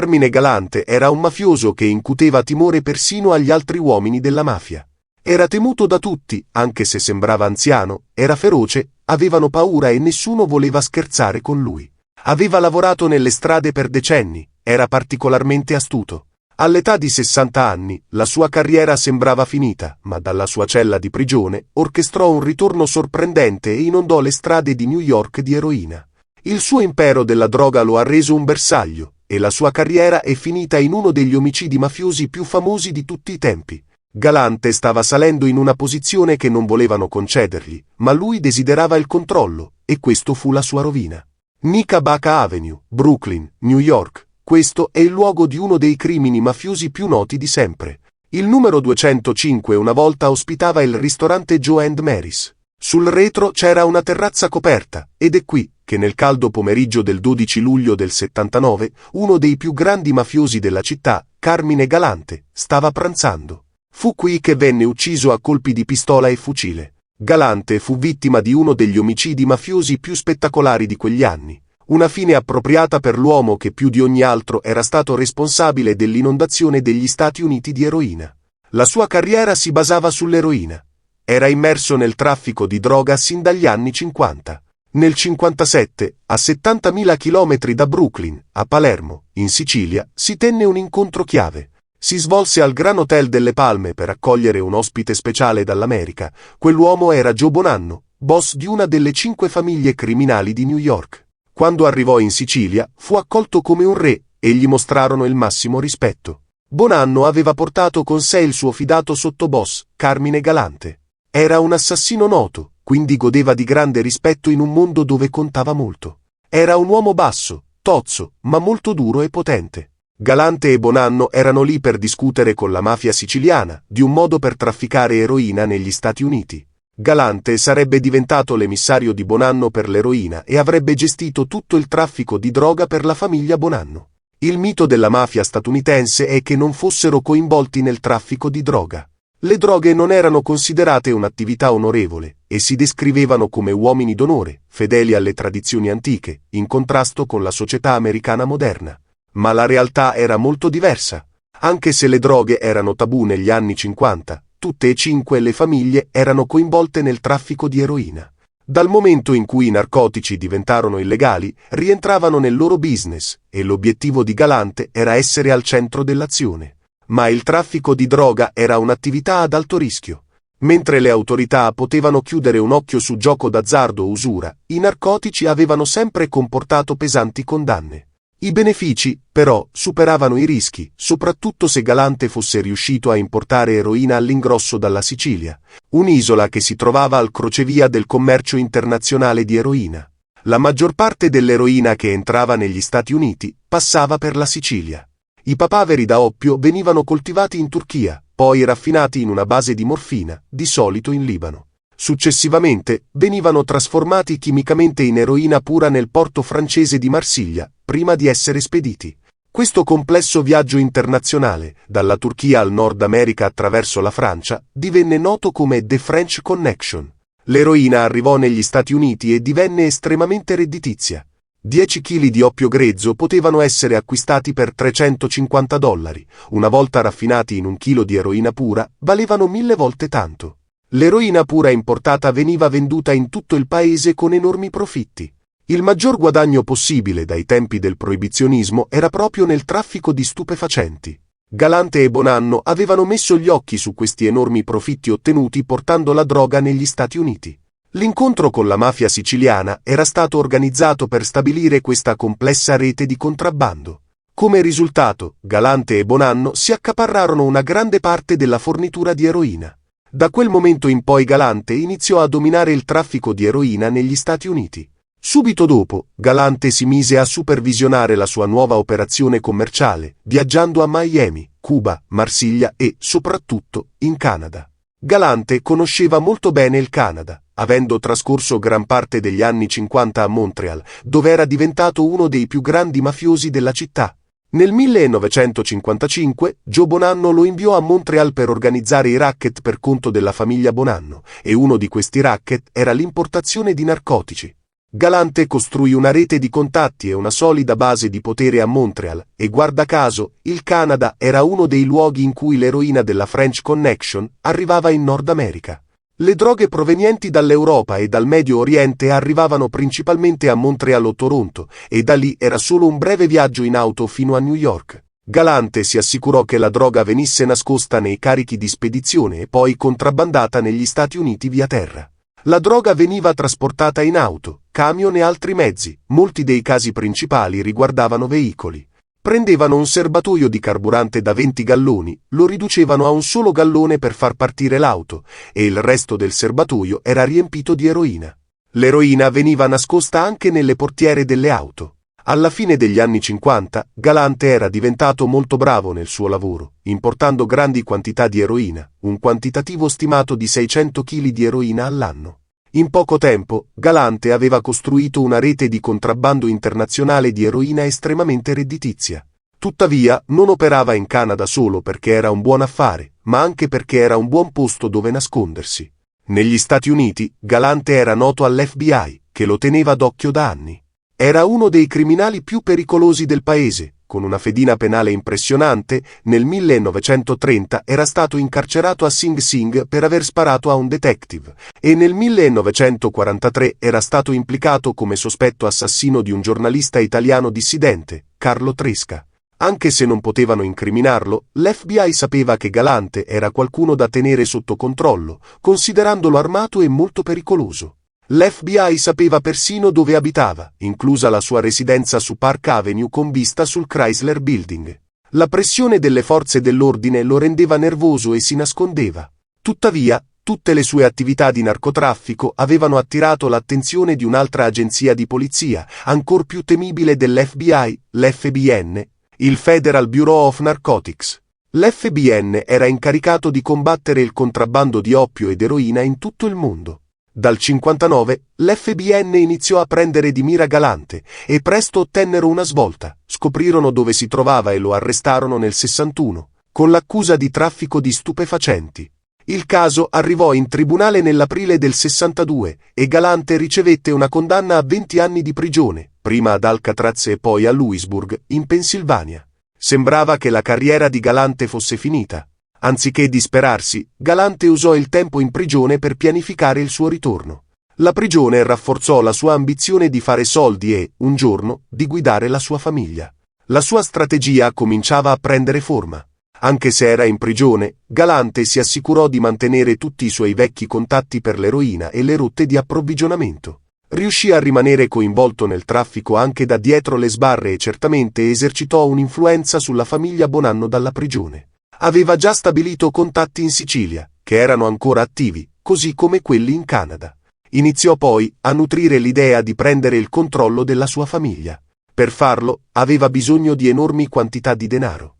Carmine Galante era un mafioso che incuteva timore persino agli altri uomini della mafia. Era temuto da tutti, anche se sembrava anziano, era feroce, avevano paura e nessuno voleva scherzare con lui. Aveva lavorato nelle strade per decenni, era particolarmente astuto. All'età di 60 anni, la sua carriera sembrava finita, ma dalla sua cella di prigione orchestrò un ritorno sorprendente e inondò le strade di New York di eroina. Il suo impero della droga lo ha reso un bersaglio, e la sua carriera è finita in uno degli omicidi mafiosi più famosi di tutti i tempi. Galante stava salendo in una posizione che non volevano concedergli, ma lui desiderava il controllo, e questo fu la sua rovina. Knickerbocker Avenue, Brooklyn, New York. Questo è il luogo di uno dei crimini mafiosi più noti di sempre. Il numero 205 una volta ospitava il ristorante Joe and Mary's. Sul retro c'era una terrazza coperta, ed è qui che nel caldo pomeriggio del 12 luglio del 79, uno dei più grandi mafiosi della città, Carmine Galante, stava pranzando. Fu qui che venne ucciso a colpi di pistola e fucile. Galante fu vittima di uno degli omicidi mafiosi più spettacolari di quegli anni. Una fine appropriata per l'uomo che più di ogni altro era stato responsabile dell'inondazione degli Stati Uniti di eroina. La sua carriera si basava sull'eroina. Era immerso nel traffico di droga sin dagli anni 50. Nel 57, a 70.000 chilometri da Brooklyn, a Palermo, in Sicilia, si tenne un incontro chiave. Si svolse al Gran Hotel delle Palme per accogliere un ospite speciale dall'America. Quell'uomo era Joe Bonanno, boss di una delle 5 famiglie criminali di New York. Quando arrivò in Sicilia, fu accolto come un re e gli mostrarono il massimo rispetto. Bonanno aveva portato con sé il suo fidato sottoboss, Carmine Galante. Era un assassino noto, quindi godeva di grande rispetto in un mondo dove contava molto. Era un uomo basso, tozzo, ma molto duro e potente. Galante e Bonanno erano lì per discutere con la mafia siciliana di un modo per trafficare eroina negli Stati Uniti. Galante sarebbe diventato l'emissario di Bonanno per l'eroina e avrebbe gestito tutto il traffico di droga per la famiglia Bonanno. Il mito della mafia statunitense è che non fossero coinvolti nel traffico di droga. Le droghe non erano considerate un'attività onorevole e si descrivevano come uomini d'onore, fedeli alle tradizioni antiche, in contrasto con la società americana moderna. Ma la realtà era molto diversa. Anche se le droghe erano tabù negli anni 50, tutte e 5 le famiglie erano coinvolte nel traffico di eroina. Dal momento in cui i narcotici diventarono illegali, rientravano nel loro business, e l'obiettivo di Galante era essere al centro dell'azione. Ma il traffico di droga era un'attività ad alto rischio. Mentre le autorità potevano chiudere un occhio su gioco d'azzardo o usura, i narcotici avevano sempre comportato pesanti condanne. I benefici, però, superavano i rischi, soprattutto se Galante fosse riuscito a importare eroina all'ingrosso dalla Sicilia, un'isola che si trovava al crocevia del commercio internazionale di eroina. La maggior parte dell'eroina che entrava negli Stati Uniti passava per la Sicilia. I papaveri da oppio venivano coltivati in Turchia, poi raffinati in una base di morfina, di solito in Libano. Successivamente, venivano trasformati chimicamente in eroina pura nel porto francese di Marsiglia, prima di essere spediti. Questo complesso viaggio internazionale, dalla Turchia al Nord America attraverso la Francia, divenne noto come The French Connection. L'eroina arrivò negli Stati Uniti e divenne estremamente redditizia. 10 kg di oppio grezzo potevano essere acquistati per $350. Una volta raffinati in 1 chilo di eroina pura, valevano 1000 volte tanto. L'eroina pura importata veniva venduta in tutto il paese con enormi profitti. Il maggior guadagno possibile dai tempi del proibizionismo era proprio nel traffico di stupefacenti. Galante e Bonanno avevano messo gli occhi su questi enormi profitti ottenuti portando la droga negli Stati Uniti. L'incontro con la mafia siciliana era stato organizzato per stabilire questa complessa rete di contrabbando. Come risultato, Galante e Bonanno si accaparrarono una grande parte della fornitura di eroina. Da quel momento in poi Galante iniziò a dominare il traffico di eroina negli Stati Uniti. Subito dopo, Galante si mise a supervisionare la sua nuova operazione commerciale, viaggiando a Miami, Cuba, Marsiglia e, soprattutto, in Canada. Galante conosceva molto bene il Canada, avendo trascorso gran parte degli anni 50 a Montreal, dove era diventato uno dei più grandi mafiosi della città. Nel 1955 Joe Bonanno lo inviò a Montreal per organizzare i racket per conto della famiglia Bonanno, e uno di questi racket era l'importazione di narcotici. Galante costruì una rete di contatti e una solida base di potere a Montreal, e guarda caso, il Canada era uno dei luoghi in cui l'eroina della French Connection arrivava in Nord America. Le droghe provenienti dall'Europa e dal Medio Oriente arrivavano principalmente a Montreal o Toronto, e da lì era solo un breve viaggio in auto fino a New York. Galante si assicurò che la droga venisse nascosta nei carichi di spedizione e poi contrabbandata negli Stati Uniti via terra. La droga veniva trasportata in auto, camion e altri mezzi, molti dei casi principali riguardavano veicoli. Prendevano un serbatoio di carburante da 20 galloni, lo riducevano a un solo gallone per far partire l'auto, e il resto del serbatoio era riempito di eroina. L'eroina veniva nascosta anche nelle portiere delle auto. Alla fine degli anni 50, Galante era diventato molto bravo nel suo lavoro, importando grandi quantità di eroina, un quantitativo stimato di 600 kg di eroina all'anno. In poco tempo, Galante aveva costruito una rete di contrabbando internazionale di eroina estremamente redditizia. Tuttavia, non operava in Canada solo perché era un buon affare, ma anche perché era un buon posto dove nascondersi. Negli Stati Uniti, Galante era noto all'FBI, che lo teneva d'occhio da anni. Era uno dei criminali più pericolosi del paese. Con una fedina penale impressionante, nel 1930 era stato incarcerato a Sing Sing per aver sparato a un detective, e nel 1943 era stato implicato come sospetto assassino di un giornalista italiano dissidente, Carlo Tresca. Anche se non potevano incriminarlo, l'FBI sapeva che Galante era qualcuno da tenere sotto controllo, considerandolo armato e molto pericoloso. L'FBI sapeva persino dove abitava, inclusa la sua residenza su Park Avenue con vista sul Chrysler Building. La pressione delle forze dell'ordine lo rendeva nervoso e si nascondeva. Tuttavia, tutte le sue attività di narcotraffico avevano attirato l'attenzione di un'altra agenzia di polizia, ancor più temibile dell'FBI, l'FBN, il Federal Bureau of Narcotics. L'FBN era incaricato di combattere il contrabbando di oppio ed eroina in tutto il mondo. Dal 59, l'FBN iniziò a prendere di mira Galante, e presto ottennero una svolta, scoprirono dove si trovava e lo arrestarono nel 61, con l'accusa di traffico di stupefacenti. Il caso arrivò in tribunale nell'aprile del 62, e Galante ricevette una condanna a 20 anni di prigione, prima ad Alcatraz e poi a Louisburg, in Pennsylvania. Sembrava che la carriera di Galante fosse finita. Anziché disperarsi, Galante usò il tempo in prigione per pianificare il suo ritorno. La prigione rafforzò la sua ambizione di fare soldi e, un giorno, di guidare la sua famiglia. La sua strategia cominciava a prendere forma. Anche se era in prigione, Galante si assicurò di mantenere tutti i suoi vecchi contatti per l'eroina e le rotte di approvvigionamento. Riuscì a rimanere coinvolto nel traffico anche da dietro le sbarre e certamente esercitò un'influenza sulla famiglia Bonanno dalla prigione. Aveva già stabilito contatti in Sicilia, che erano ancora attivi, così come quelli in Canada. Iniziò poi a nutrire l'idea di prendere il controllo della sua famiglia. Per farlo, aveva bisogno di enormi quantità di denaro.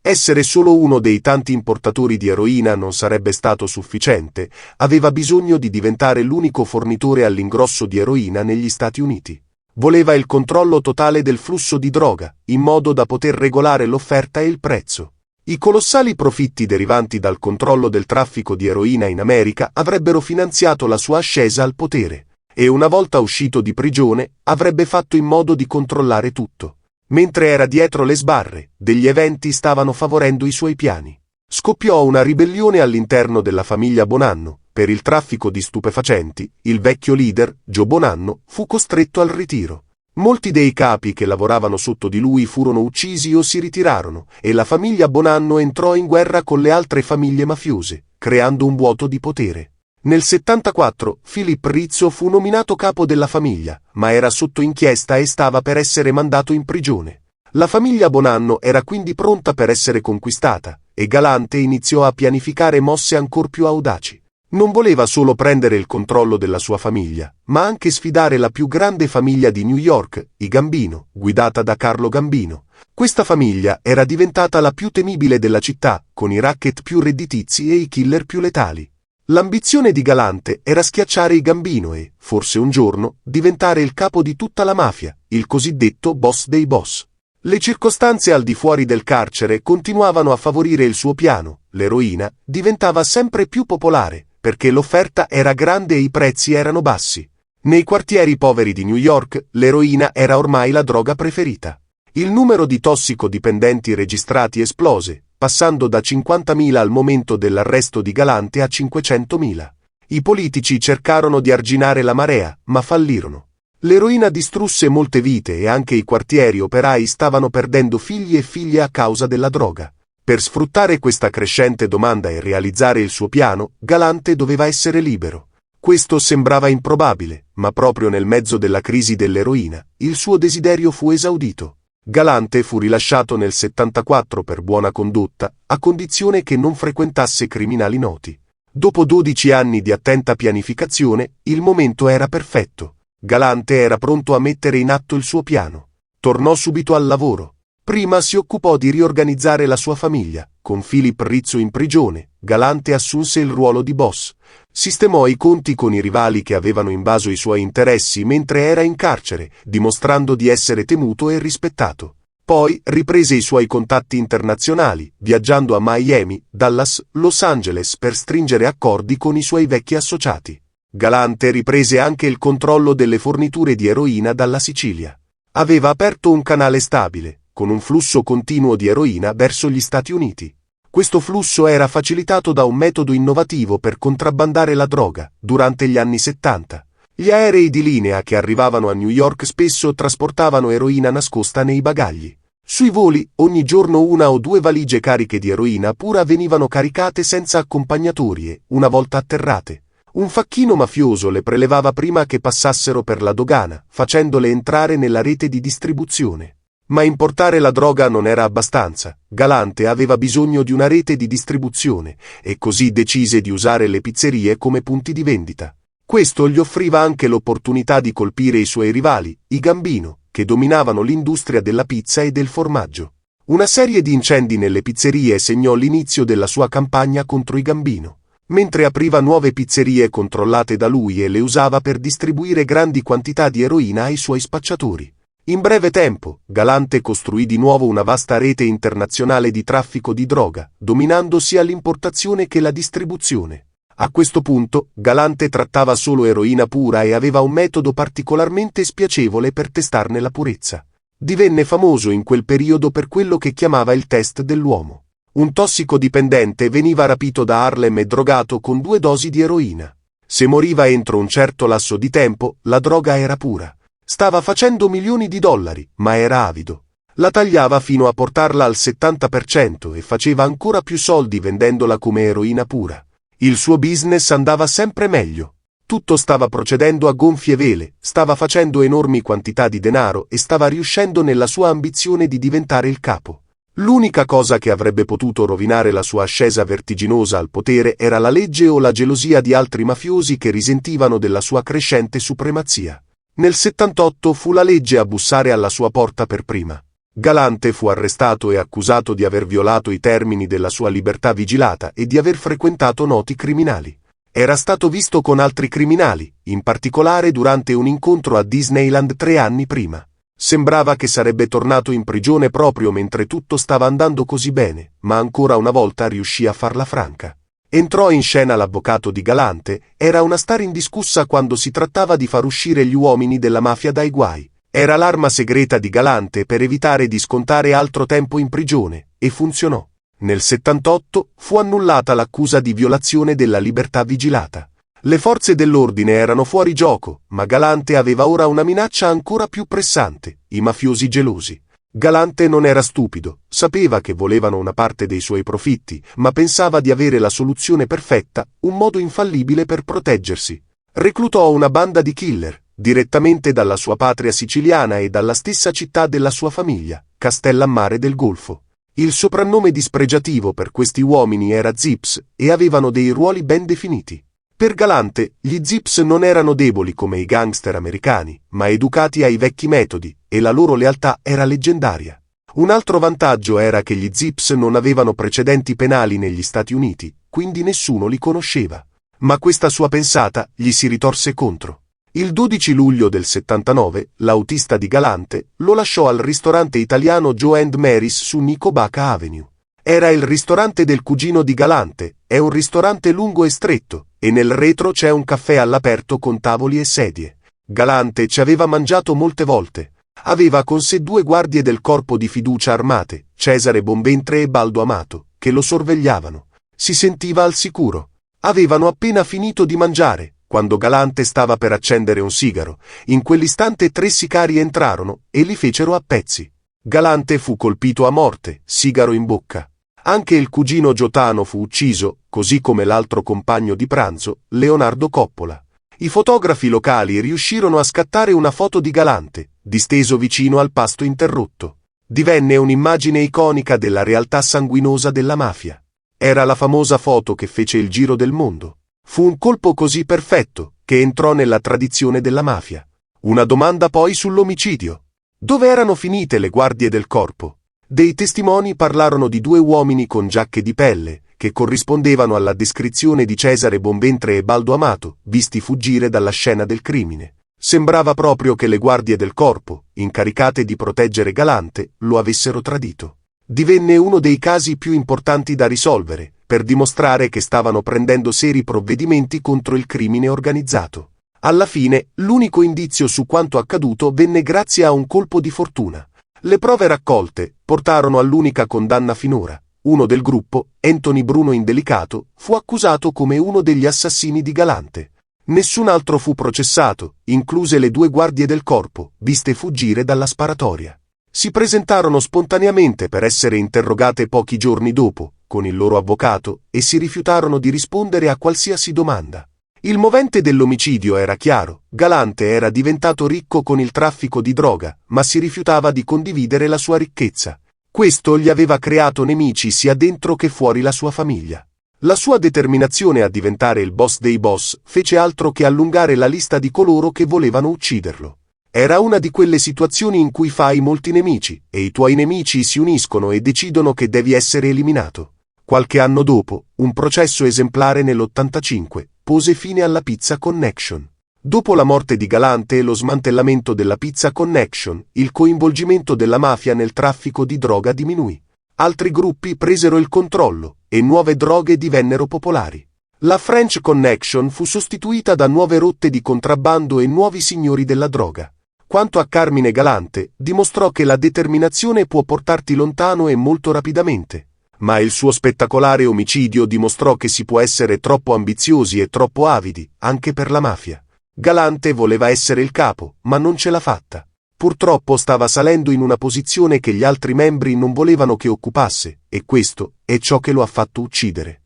Essere solo uno dei tanti importatori di eroina non sarebbe stato sufficiente, aveva bisogno di diventare l'unico fornitore all'ingrosso di eroina negli Stati Uniti. Voleva il controllo totale del flusso di droga, in modo da poter regolare l'offerta e il prezzo. I colossali profitti derivanti dal controllo del traffico di eroina in America avrebbero finanziato la sua ascesa al potere, e una volta uscito di prigione, avrebbe fatto in modo di controllare tutto. Mentre era dietro le sbarre, degli eventi stavano favorendo i suoi piani. Scoppiò una ribellione all'interno della famiglia Bonanno. Per il traffico di stupefacenti, il vecchio leader, Joe Bonanno, fu costretto al ritiro. Molti dei capi che lavoravano sotto di lui furono uccisi o si ritirarono, e la famiglia Bonanno entrò in guerra con le altre famiglie mafiose, creando un vuoto di potere. Nel 74, Philip Rizzo fu nominato capo della famiglia, ma era sotto inchiesta e stava per essere mandato in prigione. La famiglia Bonanno era quindi pronta per essere conquistata, e Galante iniziò a pianificare mosse ancor più audaci. Non voleva solo prendere il controllo della sua famiglia, ma anche sfidare la più grande famiglia di New York, i Gambino, guidata da Carlo Gambino. Questa famiglia era diventata la più temibile della città, con i racket più redditizi e i killer più letali. L'ambizione di Galante era schiacciare i Gambino e, forse un giorno, diventare il capo di tutta la mafia, il cosiddetto boss dei boss. Le circostanze al di fuori del carcere continuavano a favorire il suo piano. L'eroina diventava sempre più popolare, perché l'offerta era grande e i prezzi erano bassi. Nei quartieri poveri di New York, l'eroina era ormai la droga preferita. Il numero di tossicodipendenti registrati esplose, passando da 50.000 al momento dell'arresto di Galante a 500.000. I politici cercarono di arginare la marea, ma fallirono. L'eroina distrusse molte vite e anche i quartieri operai stavano perdendo figli e figlie a causa della droga. Per sfruttare questa crescente domanda e realizzare il suo piano, Galante doveva essere libero. Questo sembrava improbabile, ma proprio nel mezzo della crisi dell'eroina, il suo desiderio fu esaudito. Galante fu rilasciato nel 74 per buona condotta, a condizione che non frequentasse criminali noti. Dopo 12 anni di attenta pianificazione, il momento era perfetto. Galante era pronto a mettere in atto il suo piano. Tornò subito al lavoro. Prima si occupò di riorganizzare la sua famiglia. Con Philip Rizzo in prigione, Galante assunse il ruolo di boss. Sistemò i conti con i rivali che avevano invaso i suoi interessi mentre era in carcere, dimostrando di essere temuto e rispettato. Poi riprese i suoi contatti internazionali, viaggiando a Miami, Dallas, Los Angeles per stringere accordi con i suoi vecchi associati. Galante riprese anche il controllo delle forniture di eroina dalla Sicilia. Aveva aperto un canale stabile, con un flusso continuo di eroina verso gli Stati Uniti. Questo flusso era facilitato da un metodo innovativo per contrabbandare la droga, durante gli anni 70. Gli aerei di linea che arrivavano a New York spesso trasportavano eroina nascosta nei bagagli. Sui voli, ogni giorno 1 o 2 valigie cariche di eroina pura venivano caricate senza accompagnatori e, una volta atterrate, un facchino mafioso le prelevava prima che passassero per la dogana, facendole entrare nella rete di distribuzione. Ma importare la droga non era abbastanza. Galante aveva bisogno di una rete di distribuzione e così decise di usare le pizzerie come punti di vendita. Questo gli offriva anche l'opportunità di colpire i suoi rivali, i Gambino, che dominavano l'industria della pizza e del formaggio. Una serie di incendi nelle pizzerie segnò l'inizio della sua campagna contro i Gambino. Mentre apriva nuove pizzerie controllate da lui e le usava per distribuire grandi quantità di eroina ai suoi spacciatori. In breve tempo, Galante costruì di nuovo una vasta rete internazionale di traffico di droga, dominando sia l'importazione che la distribuzione. A questo punto, Galante trattava solo eroina pura e aveva un metodo particolarmente spiacevole per testarne la purezza. Divenne famoso in quel periodo per quello che chiamava il test dell'uomo. Un tossicodipendente veniva rapito da Harlem e drogato con 2 dosi di eroina. Se moriva entro un certo lasso di tempo, la droga era pura. Stava facendo milioni di dollari, ma era avido. La tagliava fino a portarla al 70% e faceva ancora più soldi vendendola come eroina pura. Il suo business andava sempre meglio. Tutto stava procedendo a gonfie vele, stava facendo enormi quantità di denaro e stava riuscendo nella sua ambizione di diventare il capo. L'unica cosa che avrebbe potuto rovinare la sua ascesa vertiginosa al potere era la legge o la gelosia di altri mafiosi che risentivano della sua crescente supremazia. Nel 78 fu la legge a bussare alla sua porta per prima. Galante fu arrestato e accusato di aver violato i termini della sua libertà vigilata e di aver frequentato noti criminali. Era stato visto con altri criminali, in particolare durante un incontro a Disneyland 3 anni prima. Sembrava che sarebbe tornato in prigione proprio mentre tutto stava andando così bene, ma ancora una volta riuscì a farla franca. Entrò in scena l'avvocato di Galante, era una star indiscussa quando si trattava di far uscire gli uomini della mafia dai guai. Era l'arma segreta di Galante per evitare di scontare altro tempo in prigione, e funzionò. Nel 78 fu annullata l'accusa di violazione della libertà vigilata. Le forze dell'ordine erano fuori gioco, ma Galante aveva ora una minaccia ancora più pressante, i mafiosi gelosi. Galante non era stupido, sapeva che volevano una parte dei suoi profitti, ma pensava di avere la soluzione perfetta, un modo infallibile per proteggersi. Reclutò una banda di killer, direttamente dalla sua patria siciliana e dalla stessa città della sua famiglia, Castellammare del Golfo. Il soprannome dispregiativo per questi uomini era Zips e avevano dei ruoli ben definiti. Per Galante, gli Zips non erano deboli come i gangster americani, ma educati ai vecchi metodi, e la loro lealtà era leggendaria. Un altro vantaggio era che gli Zips non avevano precedenti penali negli Stati Uniti, quindi nessuno li conosceva. Ma questa sua pensata gli si ritorse contro. Il 12 luglio del 79, l'autista di Galante lo lasciò al ristorante italiano Joe and Mary's su Nicobaca Avenue. Era il ristorante del cugino di Galante, è un ristorante lungo e stretto, e nel retro c'è un caffè all'aperto con tavoli e sedie. Galante ci aveva mangiato molte volte. Aveva con sé 2 guardie del corpo di fiducia armate, Cesare Bombentre e Baldo Amato, che lo sorvegliavano. Si sentiva al sicuro. Avevano appena finito di mangiare, quando Galante stava per accendere un sigaro. In quell'istante 3 sicari entrarono e li fecero a pezzi. Galante fu colpito a morte, sigaro in bocca. Anche il cugino Giotano fu ucciso, così come l'altro compagno di pranzo, Leonardo Coppola. I fotografi locali riuscirono a scattare una foto di Galante, disteso vicino al pasto interrotto. Divenne un'immagine iconica della realtà sanguinosa della mafia. Era la famosa foto che fece il giro del mondo. Fu un colpo così perfetto che entrò nella tradizione della mafia. Una domanda poi sull'omicidio. Dove erano finite le guardie del corpo? Dei testimoni parlarono di 2 uomini con giacche di pelle, che corrispondevano alla descrizione di Cesare Bombentre e Baldo Amato, visti fuggire dalla scena del crimine. Sembrava proprio che le guardie del corpo, incaricate di proteggere Galante, lo avessero tradito. Divenne uno dei casi più importanti da risolvere, per dimostrare che stavano prendendo seri provvedimenti contro il crimine organizzato. Alla fine, l'unico indizio su quanto accaduto venne grazie a un colpo di fortuna. Le prove raccolte portarono all'unica condanna finora. Uno del gruppo, Anthony Bruno Indelicato, fu accusato come uno degli assassini di Galante. Nessun altro fu processato, incluse le 2 guardie del corpo, viste fuggire dalla sparatoria. Si presentarono spontaneamente per essere interrogate pochi giorni dopo, con il loro avvocato, e si rifiutarono di rispondere a qualsiasi domanda. Il movente dell'omicidio era chiaro: Galante era diventato ricco con il traffico di droga, ma si rifiutava di condividere la sua ricchezza. Questo gli aveva creato nemici sia dentro che fuori la sua famiglia. La sua determinazione a diventare il boss dei boss fece altro che allungare la lista di coloro che volevano ucciderlo. Era una di quelle situazioni in cui fai molti nemici, e i tuoi nemici si uniscono e decidono che devi essere eliminato. Qualche anno dopo, un processo esemplare nell'85 pose fine alla Pizza Connection. Dopo la morte di Galante e lo smantellamento della Pizza Connection, il coinvolgimento della mafia nel traffico di droga diminuì. Altri gruppi presero il controllo e nuove droghe divennero popolari. La French Connection fu sostituita da nuove rotte di contrabbando e nuovi signori della droga. Quanto a Carmine Galante, dimostrò che la determinazione può portarti lontano e molto rapidamente. Ma il suo spettacolare omicidio dimostrò che si può essere troppo ambiziosi e troppo avidi, anche per la mafia. Galante voleva essere il capo, ma non ce l'ha fatta. Purtroppo stava salendo in una posizione che gli altri membri non volevano che occupasse, e questo è ciò che lo ha fatto uccidere.